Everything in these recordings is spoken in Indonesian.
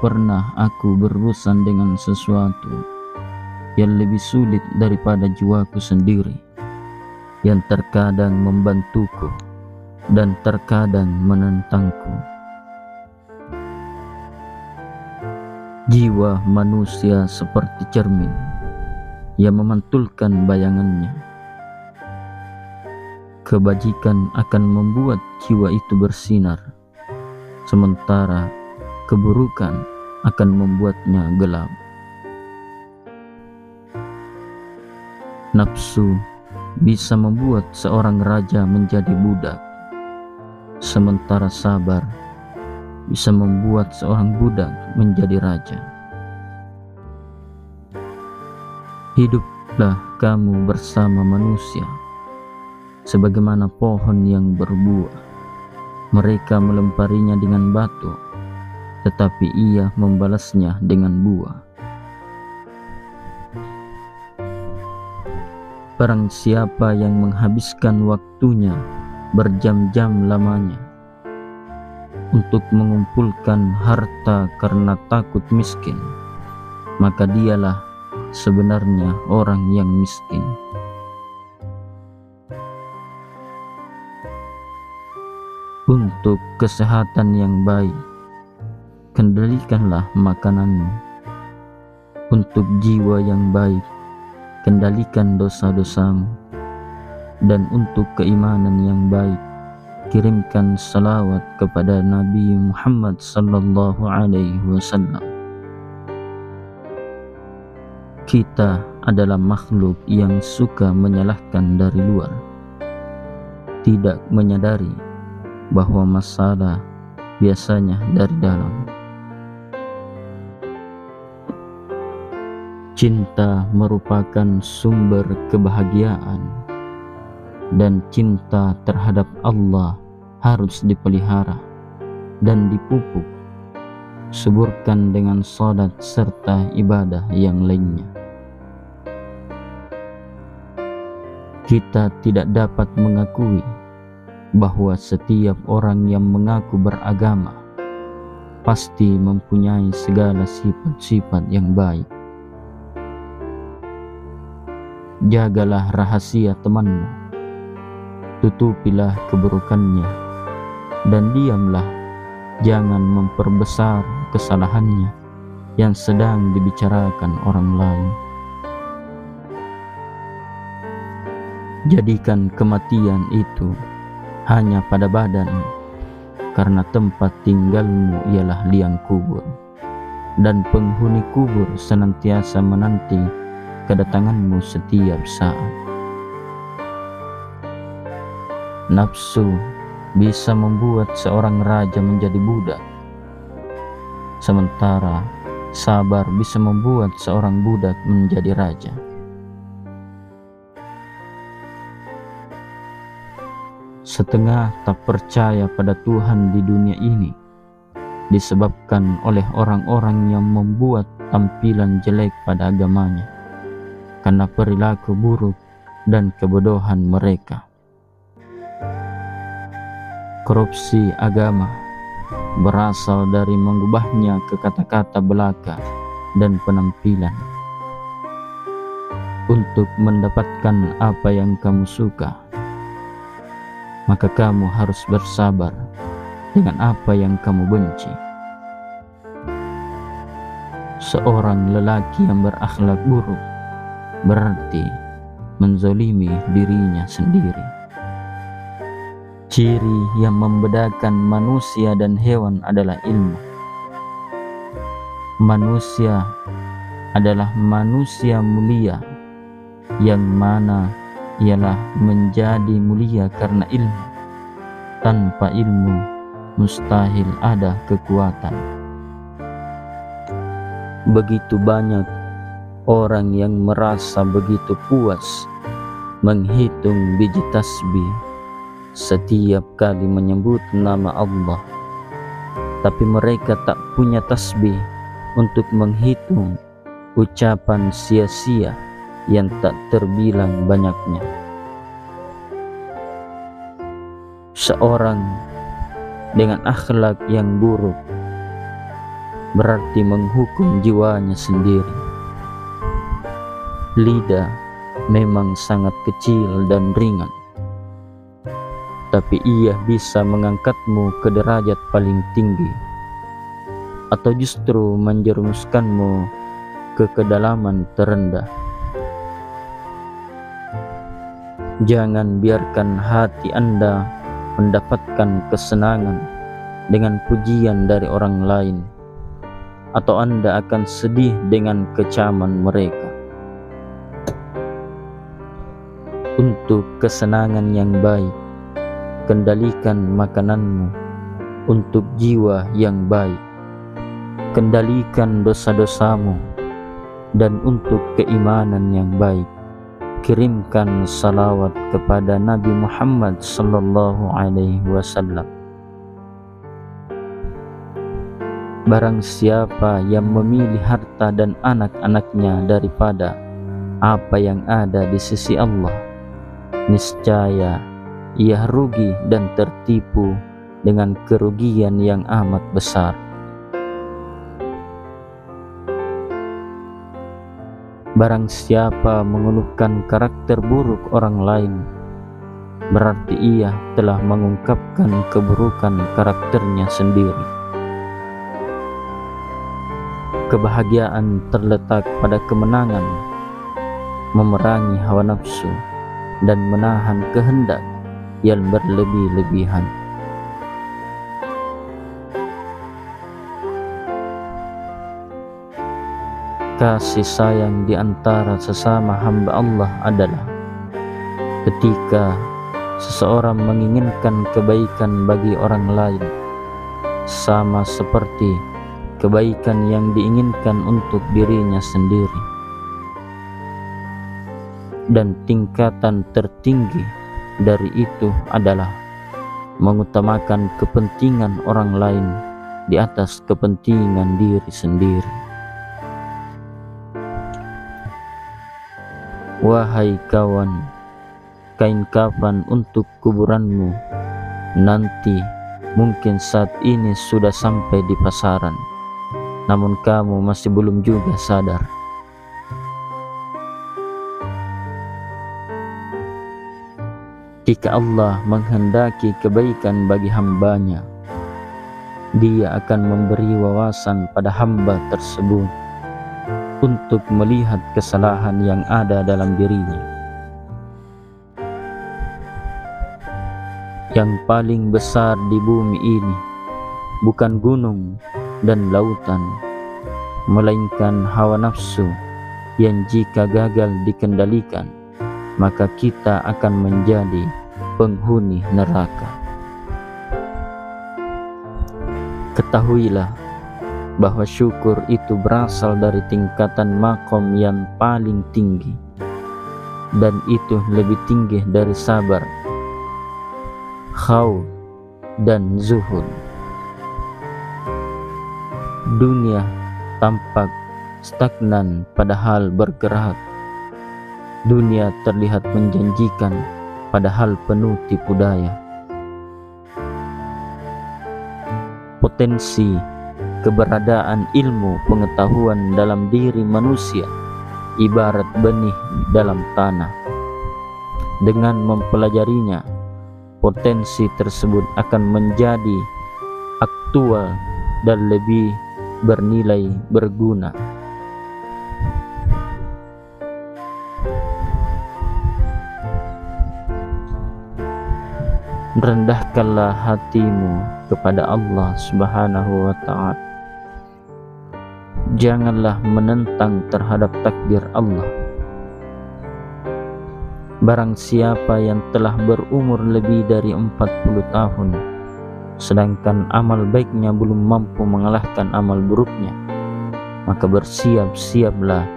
pernah aku berurusan dengan sesuatu yang lebih sulit daripada jiwaku sendiri, yang terkadang membantuku dan terkadang menentangku. Jiwa manusia seperti cermin yang memantulkan bayangannya. Kebajikan akan membuat jiwa itu bersinar, sementara keburukan akan membuatnya gelap. Nafsu bisa membuat seorang raja menjadi budak, sementara sabar bisa membuat seorang budak menjadi raja. Hiduplah kamu bersama manusia sebagaimana pohon yang berbuah. Mereka melemparinya dengan batu, tetapi ia membalasnya dengan buah. Barang siapa yang menghabiskan waktunya berjam-jam lamanya untuk mengumpulkan harta karena takut miskin, maka dialah sebenarnya orang yang miskin. Untuk kesehatan yang baik, kendalikanlah makananmu. Untuk jiwa yang baik, kendalikan dosa-dosamu. Dan untuk keimanan yang baik, kirimkan salawat kepada Nabi Muhammad sallallahu alaihi wasallam. Kita adalah makhluk yang suka menyalahkan dari luar, tidak menyadari bahwa masalah biasanya dari dalam. Cinta merupakan sumber kebahagiaan, dan cinta terhadap Allah harus dipelihara dan dipupuk, suburkan dengan salat serta ibadah yang lainnya. Kita tidak dapat mengakui bahwa setiap orang yang mengaku beragama pasti mempunyai segala sifat-sifat yang baik. Jagalah rahasia temanmu, tutupilah keburukannya, dan diamlah, jangan memperbesar kesalahannya yang sedang dibicarakan orang lain. Jadikan kematian itu hanya pada badan, karena tempat tinggalmu ialah liang kubur, dan penghuni kubur senantiasa menanti kedatanganmu setiap saat. Nafsu bisa membuat seorang raja menjadi budak, sementara sabar bisa membuat seorang budak menjadi raja. Setengah tak percaya pada Tuhan di dunia ini disebabkan oleh orang-orang yang membuat tampilan jelek pada agamanya karena perilaku buruk dan kebodohan mereka. Korupsi agama berasal dari mengubahnya ke kata-kata belaka dan penampilan. Untuk mendapatkan apa yang kamu suka, maka kamu harus bersabar dengan apa yang kamu benci. Seorang lelaki yang berakhlak buruk berarti menzolimi dirinya sendiri. Ciri yang membedakan manusia dan hewan adalah ilmu. Manusia adalah manusia mulia, yang mana ialah menjadi mulia karena ilmu. Tanpa ilmu mustahil ada kekuatan. Begitu banyak orang yang merasa begitu puas menghitung biji tasbih setiap kali menyebut nama Allah, tapi mereka tak punya tasbih untuk menghitung ucapan sia-sia yang tak terbilang banyaknya. Seorang dengan akhlak yang buruk berarti menghukum jiwanya sendiri. Lidah memang sangat kecil dan ringan, tapi ia bisa mengangkatmu ke derajat paling tinggi, atau justru menjerumuskanmu ke kedalaman terendah. Jangan biarkan hati Anda mendapatkan kesenangan dengan pujian dari orang lain, atau Anda akan sedih dengan kecaman mereka. Untuk kesenangan yang baik, kendalikan makananmu. Untuk jiwa yang baik, kendalikan dosa-dosamu. Dan untuk keimanan yang baik, kirimkan salawat kepada Nabi Muhammad sallallahu alaihi wasallam. Barang siapa yang memilih harta dan anak-anaknya daripada apa yang ada di sisi Allah, niscaya ia rugi dan tertipu dengan kerugian yang amat besar. Barang siapa mengeluhkan karakter buruk orang lain, berarti ia telah mengungkapkan keburukan karakternya sendiri. Kebahagiaan terletak pada kemenangan, memerangi hawa nafsu, dan menahan kehendak yang berlebih-lebihan. Kasih sayang di antara sesama hamba Allah adalah ketika seseorang menginginkan kebaikan bagi orang lain, sama seperti kebaikan yang diinginkan untuk dirinya sendiri. Dan tingkatan tertinggi dari itu adalah mengutamakan kepentingan orang lain di atas kepentingan diri sendiri. Wahai kawan, kain kafan untuk kuburanmu nanti mungkin saat ini sudah sampai di pasaran, namun kamu masih belum juga sadar. Jika Allah menghendaki kebaikan bagi hambanya, Dia akan memberi wawasan pada hamba tersebut untuk melihat kesalahan yang ada dalam dirinya. Yang paling besar di bumi ini bukan gunung dan lautan, melainkan hawa nafsu yang jika gagal dikendalikan, maka kita akan menjadi penghuni neraka. Ketahuilah bahwa syukur itu berasal dari tingkatan makom yang paling tinggi, dan itu lebih tinggi dari sabar, khauf, dan zuhud. Dunia tampak stagnan padahal bergerak. Dunia terlihat menjanjikan padahal penuh tipu daya. Potensi keberadaan ilmu pengetahuan dalam diri manusia ibarat benih dalam tanah. Dengan mempelajarinya, potensi tersebut akan menjadi aktual dan lebih bernilai berguna. Rendahkanlah hatimu kepada Allah Subhanahu wa Ta'ala. Janganlah menentang terhadap takdir Allah. Barang siapa yang telah berumur lebih dari 40 tahun, sedangkan amal baiknya belum mampu mengalahkan amal buruknya, maka bersiap-siaplah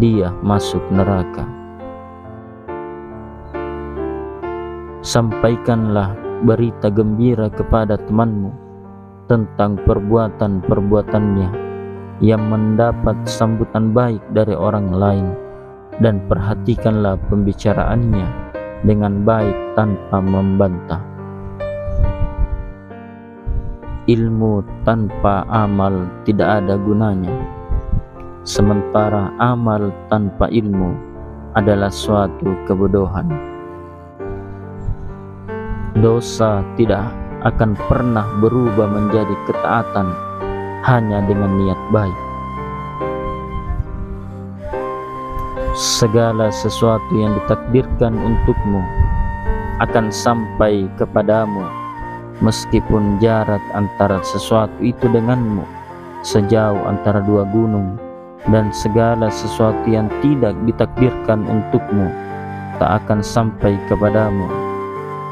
dia masuk neraka. Sampaikanlah berita gembira kepada temanmu tentang perbuatan-perbuatannya yang mendapat sambutan baik dari orang lain, dan perhatikanlah pembicaraannya dengan baik tanpa membantah. ilmu tanpa amal tidak ada gunanya, sementara amal tanpa ilmu adalah suatu kebodohan. Dosa tidak akan pernah berubah menjadi ketaatan hanya dengan niat baik. Segala sesuatu yang ditakdirkan untukmu akan sampai kepadamu, meskipun jarak antara sesuatu itu denganmu sejauh antara dua gunung, dan segala sesuatu yang tidak ditakdirkan untukmu tak akan sampai kepadamu,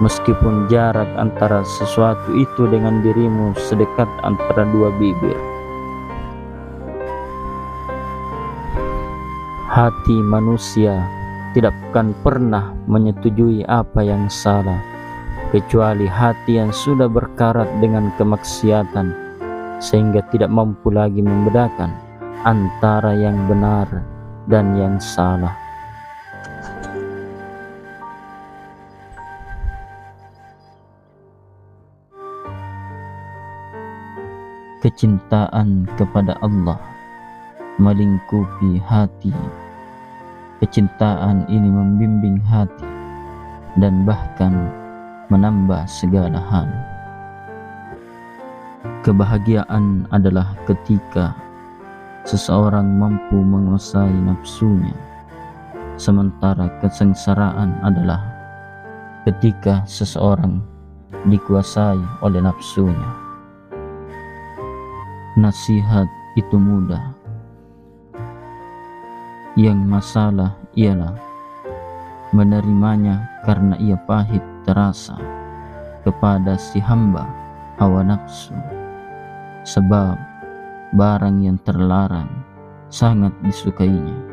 meskipun jarak antara sesuatu itu dengan dirimu sedekat antara dua bibir. Hati manusia tidak akan pernah menyetujui apa yang salah, kecuali hati yang sudah berkarat dengan kemaksiatan, sehingga tidak mampu lagi membedakan antara yang benar dan yang salah. Kecintaan kepada Allah melingkupi hati. Kecintaan ini membimbing hati dan bahkan menambah segala hal. Kebahagiaan adalah ketika seseorang mampu menguasai nafsunya, sementara kesengsaraan adalah ketika seseorang dikuasai oleh nafsunya. Nasihat itu mudah, yang masalah ialah menerimanya karena ia pahit terasa kepada si hamba hawa nafsu, sebab barang yang terlarang sangat disukainya.